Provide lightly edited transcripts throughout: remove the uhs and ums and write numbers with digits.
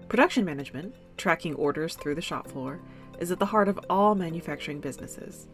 Production management, tracking orders through the shop floor, is at the heart of all manufacturing businesses.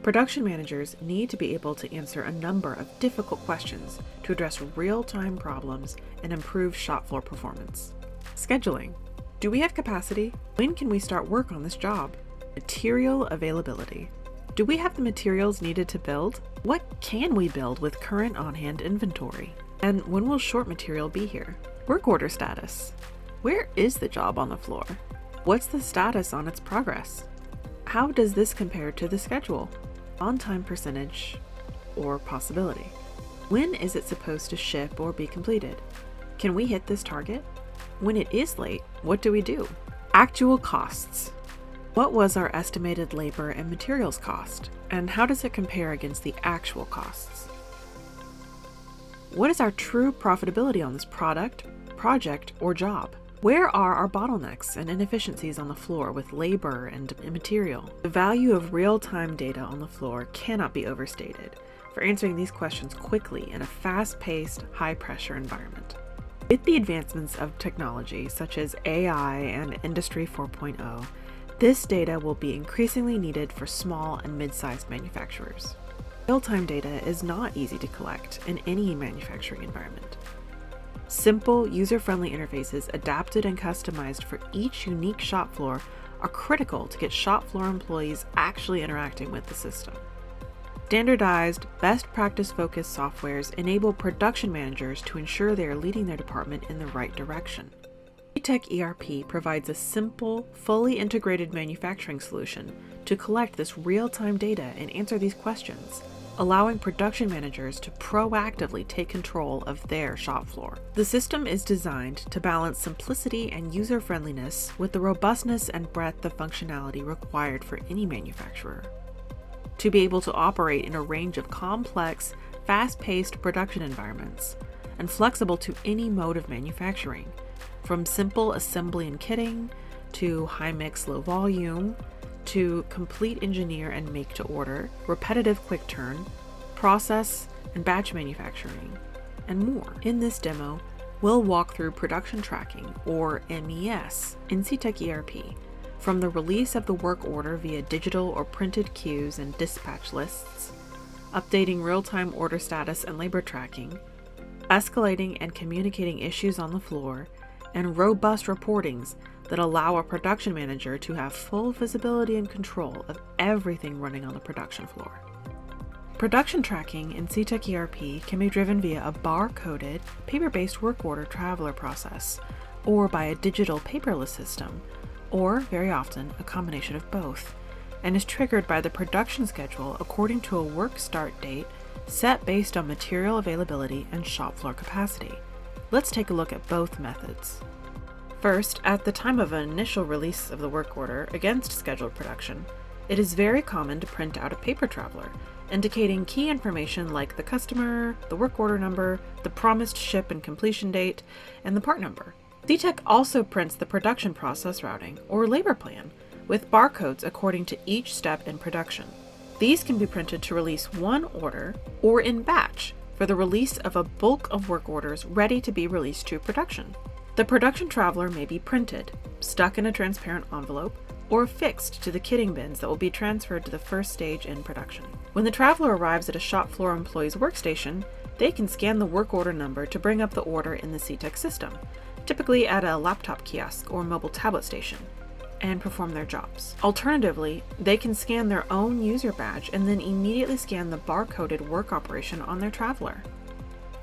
Production managers need to be able to answer a number of difficult questions to address real-time problems and improve shop floor performance. Scheduling. Do we have capacity? When can we start work on this job? Material availability. Do we have the materials needed to build? What can we build with current on-hand inventory? And when will short material be here? Work order status. Where is the job on the floor? What's the status on its progress? How does this compare to the schedule? On-time percentage or possibility? When is it supposed to ship or be completed? Can we hit this target? When it is late, what do we do? Actual costs. What was our estimated labor and materials cost, and how does it compare against the actual costs? What is our true profitability on this product, project, or job? Where are our bottlenecks and inefficiencies on the floor with labor and material? The value of real-time data on the floor cannot be overstated for answering these questions quickly in a fast-paced, high-pressure environment. With the advancements of technology such as AI and Industry 4.0, this data will be increasingly needed for small and mid-sized manufacturers. Real-time data is not easy to collect in any manufacturing environment. Simple, user-friendly interfaces adapted and customized for each unique shop floor are critical to get shop floor employees actually interacting with the system. Standardized, best practice-focused softwares enable production managers to ensure they are leading their department in the right direction. Cetec ERP provides a simple, fully integrated manufacturing solution to collect this real-time data and answer these questions, allowing production managers to proactively take control of their shop floor. The system is designed to balance simplicity and user-friendliness with the robustness and breadth of functionality required for any manufacturer. To be able to operate in a range of complex, fast-paced production environments, and flexible to any mode of manufacturing, from simple assembly and kitting, to high-mix, low-volume, to complete engineer and make to order, repetitive quick turn, process and batch manufacturing, and more. In this demo, we'll walk through production tracking, or MES, in Cetec ERP, from the release of the work order via digital or printed queues and dispatch lists, updating real-time order status and labor tracking, escalating and communicating issues on the floor, and robust reportings that allow a production manager to have full visibility and control of everything running on the production floor. Production tracking in Cetec ERP can be driven via a bar-coded, paper-based work order traveler process, or by a digital paperless system, or, very often, a combination of both, and is triggered by the production schedule according to a work start date set based on material availability and shop floor capacity. Let's take a look at both methods. First, at the time of an initial release of the work order against scheduled production, it is very common to print out a paper traveler, indicating key information like the customer, the work order number, the promised ship and completion date, and the part number. Cetec also prints the production process routing, or labor plan, with barcodes according to each step in production. These can be printed to release one order, or in batch, for the release of a bulk of work orders ready to be released to production. The production traveler may be printed, stuck in a transparent envelope, or affixed to the kitting bins that will be transferred to the first stage in production. When the traveler arrives at a shop floor employee's workstation, they can scan the work order number to bring up the order in the Cetec system, typically at a laptop kiosk or mobile tablet station, and perform their jobs. Alternatively, they can scan their own user badge and then immediately scan the bar-coded work operation on their traveler.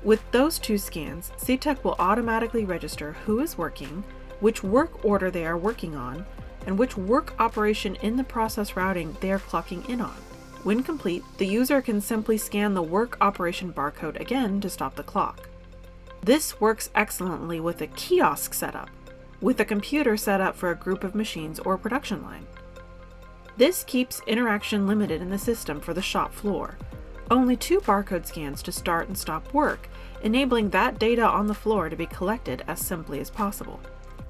With those two scans, Cetec will automatically register who is working, which work order they are working on, and which work operation in the process routing they are clocking in on. When complete, the user can simply scan the work operation barcode again to stop the clock. This works excellently with a kiosk setup, with a computer set up for a group of machines or production line. This keeps interaction limited in the system for the shop floor. Only 2 barcode scans to start and stop work, enabling that data on the floor to be collected as simply as possible.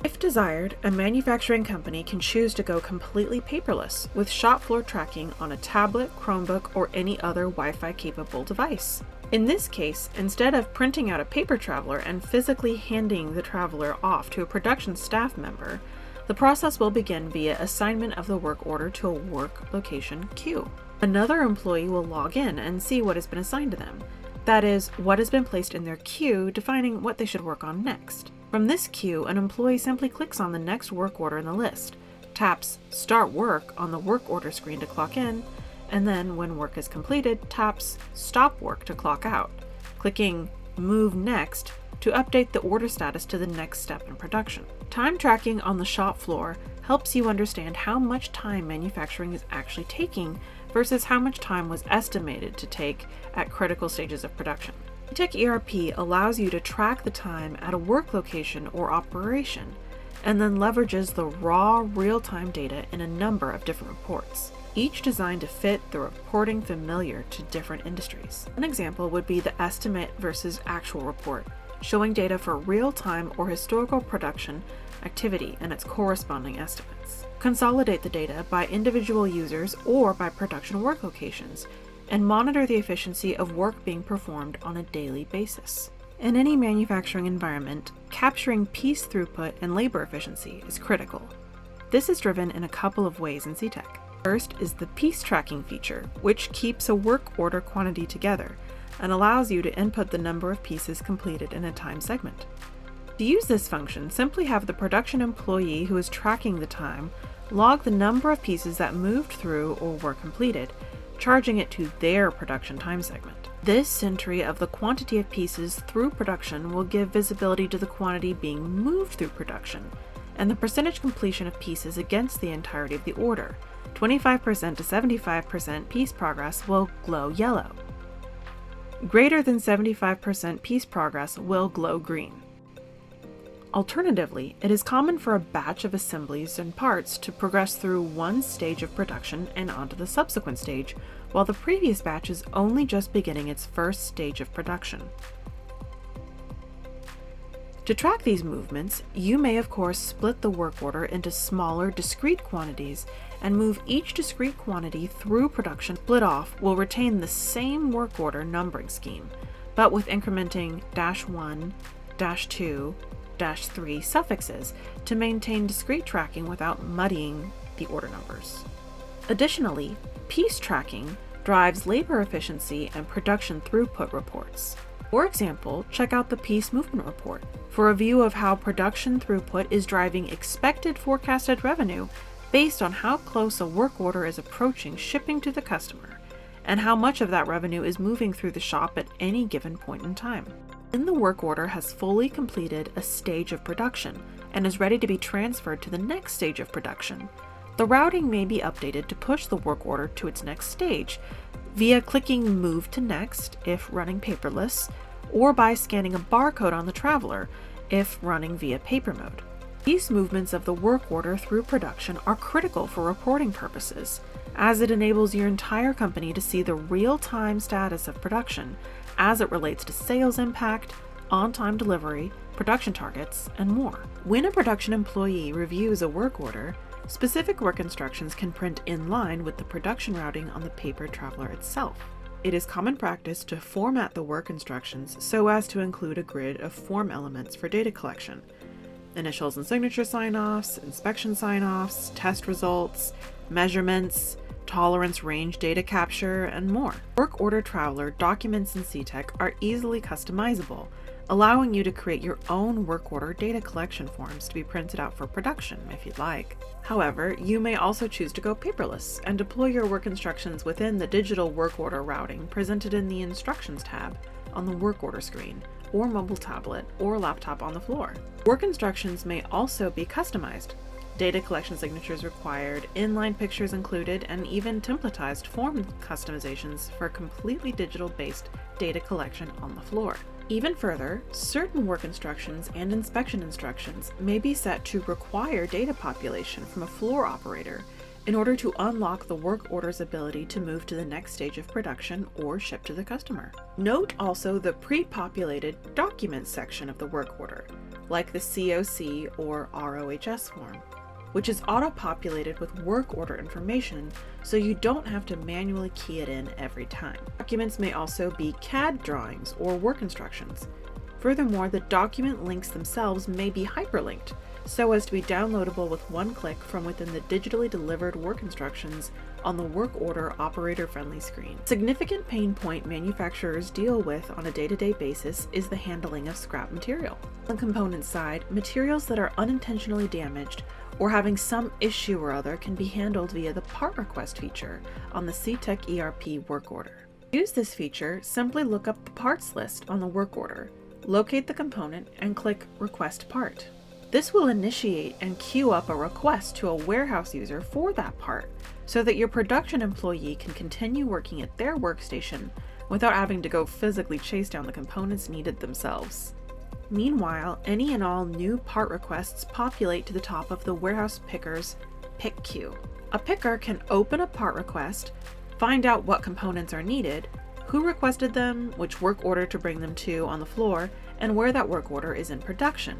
If desired, a manufacturing company can choose to go completely paperless with shop floor tracking on a tablet, Chromebook, or any other Wi-Fi capable device. In this case, instead of printing out a paper traveler and physically handing the traveler off to a production staff member, the process will begin via assignment of the work order to a work location queue. Another employee will log in and see what has been assigned to them. That is, what has been placed in their queue, defining what they should work on next. From this queue, an employee simply clicks on the next work order in the list, taps Start Work on the work order screen to clock in, and then, when work is completed, taps Stop Work to clock out, clicking Move Next to update the order status to the next step in production. Time tracking on the shop floor helps you understand how much time manufacturing is actually taking versus how much time was estimated to take at critical stages of production. Cetec ERP allows you to track the time at a work location or operation, and then leverages the raw, real-time data in a number of different reports, each designed to fit the reporting familiar to different industries. An example would be the estimate versus actual report, showing data for real-time or historical production activity and its corresponding estimates. Consolidate the data by individual users or by production work locations, and monitor the efficiency of work being performed on a daily basis. In any manufacturing environment, capturing piece throughput and labor efficiency is critical. This is driven in a couple of ways in Cetec. First is the piece tracking feature, which keeps a work order quantity together and allows you to input the number of pieces completed in a time segment. To use this function, simply have the production employee who is tracking the time log the number of pieces that moved through or were completed, charging it to their production time segment. This entry of the quantity of pieces through production will give visibility to the quantity being moved through production, and the percentage completion of pieces against the entirety of the order. 25% to 75% piece progress will glow yellow. Greater than 75% piece progress will glow green. Alternatively, it is common for a batch of assemblies and parts to progress through one stage of production and onto the subsequent stage, while the previous batch is only just beginning its first stage of production. To track these movements, you may of course split the work order into smaller, discrete quantities and move each discrete quantity through production. Split off will retain the same work order numbering scheme, but with incrementing -1, -2, -3 suffixes to maintain discrete tracking without muddying the order numbers. Additionally, piece tracking drives labor efficiency and production throughput reports. For example, check out the piece movement report for a view of how production throughput is driving expected forecasted revenue based on how close a work order is approaching shipping to the customer, and how much of that revenue is moving through the shop at any given point in time. When the work order has fully completed a stage of production and is ready to be transferred to the next stage of production, the routing may be updated to push the work order to its next stage via clicking Move to Next if running paperless, or by scanning a barcode on the traveler if running via paper mode. These movements of the work order through production are critical for reporting purposes, as it enables your entire company to see the real-time status of production as it relates to sales impact, on-time delivery, production targets, and more. When a production employee reviews a work order, specific work instructions can print in line with the production routing on the paper traveler itself. It is common practice to format the work instructions so as to include a grid of form elements for data collection: initials and signature sign-offs, inspection sign-offs, test results, measurements, tolerance range data capture, and more. Work order traveler documents in Cetec are easily customizable, allowing you to create your own work order data collection forms to be printed out for production if you'd like. However, you may also choose to go paperless and deploy your work instructions within the digital work order routing presented in the Instructions tab on the work order screen, or mobile tablet or laptop on the floor. Work instructions may also be customized. Data collection signatures required, inline pictures included, and even templatized form customizations for completely digital-based data collection on the floor. Even further, certain work instructions and inspection instructions may be set to require data population from a floor operator in order to unlock the work order's ability to move to the next stage of production or ship to the customer. Note also the pre-populated documents section of the work order, like the COC or ROHS form, which is auto-populated with work order information so you don't have to manually key it in every time. Documents may also be CAD drawings or work instructions. Furthermore, the document links themselves may be hyperlinked so as to be downloadable with one click from within the digitally delivered work instructions on the work order operator-friendly screen. A significant pain point manufacturers deal with on a day-to-day basis is the handling of scrap material. On the component side, materials that are unintentionally damaged or having some issue or other can be handled via the part request feature on the Cetec ERP work order. To use this feature, simply look up the parts list on the work order, locate the component, and click Request Part. This will initiate and queue up a request to a warehouse user for that part so that your production employee can continue working at their workstation without having to go physically chase down the components needed themselves. Meanwhile, any and all new part requests populate to the top of the warehouse picker's pick queue. A picker can open a part request, find out what components are needed, who requested them, which work order to bring them to on the floor, and where that work order is in production,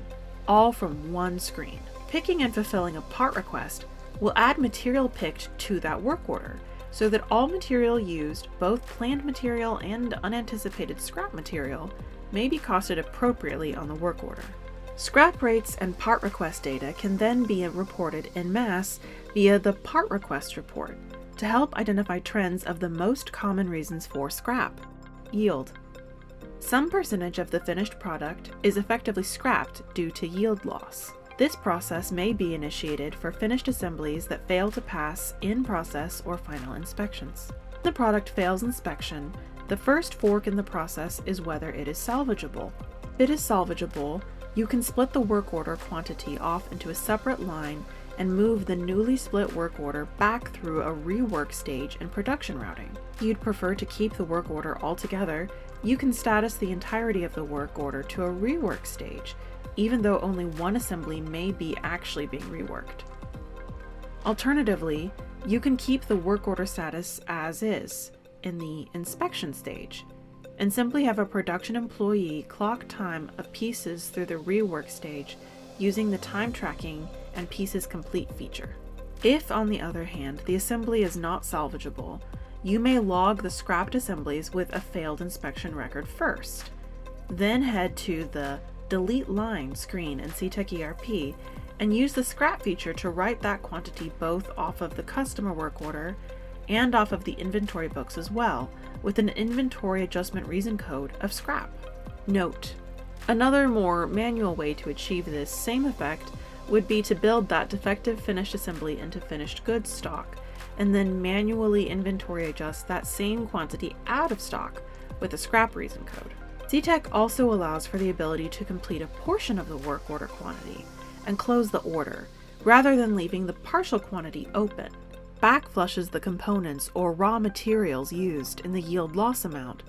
all from one screen. Picking and fulfilling a part request will add material picked to that work order, so that all material used, both planned material and unanticipated scrap material, may be costed appropriately on the work order. Scrap rates and part request data can then be reported en masse via the part request report to help identify trends of the most common reasons for scrap. Yield. Some percentage of the finished product is effectively scrapped due to yield loss. This process may be initiated for finished assemblies that fail to pass in-process or final inspections. When the product fails inspection, the first fork in the process is whether it is salvageable. If it is salvageable, you can split the work order quantity off into a separate line and move the newly split work order back through a rework stage in production routing. If you'd prefer to keep the work order altogether, you can status the entirety of the work order to a rework stage, even though only one assembly may be actually being reworked. Alternatively, you can keep the work order status as is in the inspection stage, and simply have a production employee clock time of pieces through the rework stage using the time tracking and pieces complete feature. If, on the other hand, the assembly is not salvageable, you may log the scrapped assemblies with a failed inspection record first. Then head to the Delete Line screen in Cetec ERP and use the scrap feature to write that quantity both off of the customer work order and off of the inventory books as well, with an inventory adjustment reason code of scrap. Note: another more manual way to achieve this same effect would be to build that defective finished assembly into finished goods stock, and then manually inventory adjust that same quantity out of stock with a scrap reason code. Cetec also allows for the ability to complete a portion of the work order quantity and close the order, rather than leaving the partial quantity open. Backflushes the components or raw materials used in the yield loss amount,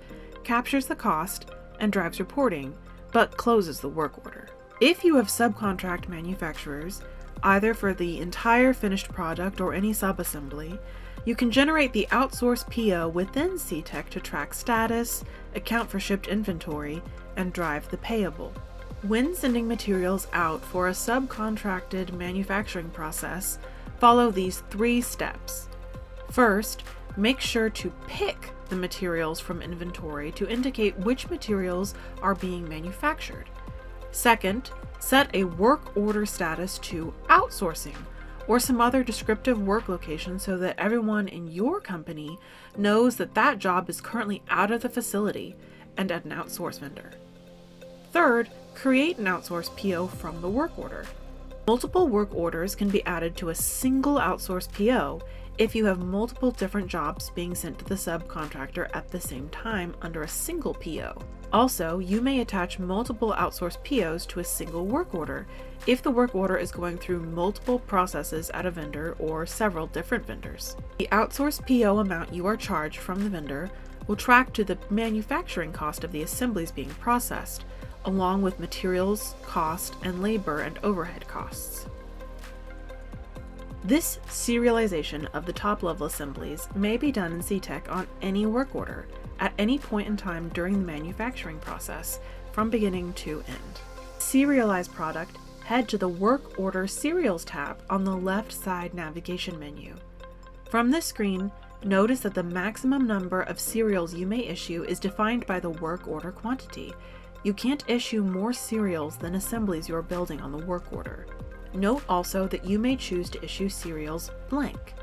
captures the cost, and drives reporting, but closes the work order. If you have subcontract manufacturers, either for the entire finished product or any subassembly, you can generate the outsourced PO within Cetec to track status, account for shipped inventory, and drive the payable. When sending materials out for a subcontracted manufacturing process, follow these 3 steps. First, make sure to pick the materials from inventory to indicate which materials are being manufactured. Second, set a work order status to outsourcing or some other descriptive work location so that everyone in your company knows that that job is currently out of the facility and at an outsourced vendor. Third, create an outsourced PO from the work order. Multiple work orders can be added to a single outsourced PO if you have multiple different jobs being sent to the subcontractor at the same time under a single PO. Also, you may attach multiple outsourced POs to a single work order if the work order is going through multiple processes at a vendor or several different vendors. The outsourced PO amount you are charged from the vendor will track to the manufacturing cost of the assemblies being processed, along with materials, cost, and labor and overhead costs. This serialization of the top-level assemblies may be done in Cetec on any work order, at any point in time during the manufacturing process, from beginning to end. Serialize product, head to the Work Order Serials tab on the left side navigation menu. From this screen, notice that the maximum number of serials you may issue is defined by the work order quantity. You can't issue more serials than assemblies you're building on the work order. Note also that you may choose to issue serials blank.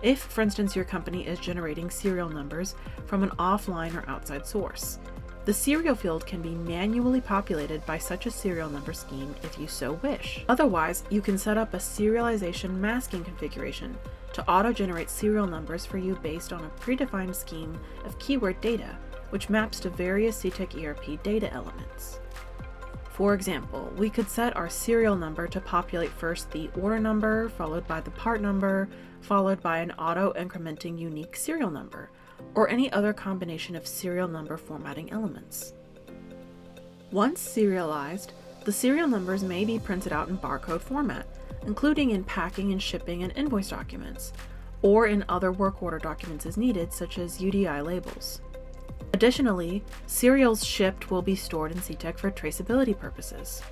If, for instance, your company is generating serial numbers from an offline or outside source. The serial field can be manually populated by such a serial number scheme if you so wish. Otherwise, you can set up a serialization masking configuration to auto-generate serial numbers for you based on a predefined scheme of keyword data, which maps to various Cetec ERP data elements. For example, we could set our serial number to populate first the order number, followed by the part number, followed by an auto-incrementing unique serial number, or any other combination of serial number formatting elements. Once serialized, the serial numbers may be printed out in barcode format, including in packing and shipping and invoice documents, or in other work order documents as needed, such as UDI labels. Additionally, serials shipped will be stored in Cetec for traceability purposes.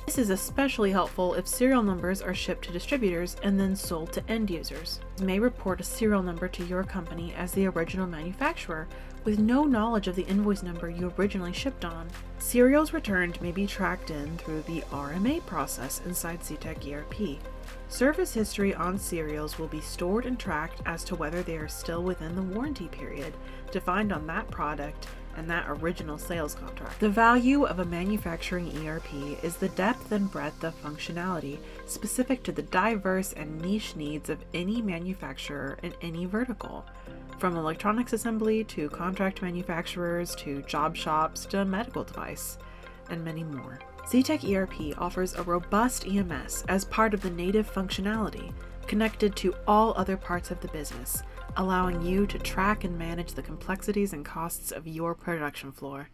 This is especially helpful if serial numbers are shipped to distributors and then sold to end users. You may report a serial number to your company as the original manufacturer with no knowledge of the invoice number you originally shipped on. Serials returned may be tracked in through the RMA process inside Cetec ERP. Service history on serials will be stored and tracked as to whether they are still within the warranty period defined on that product and that original sales contract. The value of a manufacturing ERP is the depth and breadth of functionality specific to the diverse and niche needs of any manufacturer in any vertical, from electronics assembly to contract manufacturers to job shops to medical device, and many more. Cetec ERP offers a robust EMS as part of the native functionality, connected to all other parts of the business, allowing you to track and manage the complexities and costs of your production floor.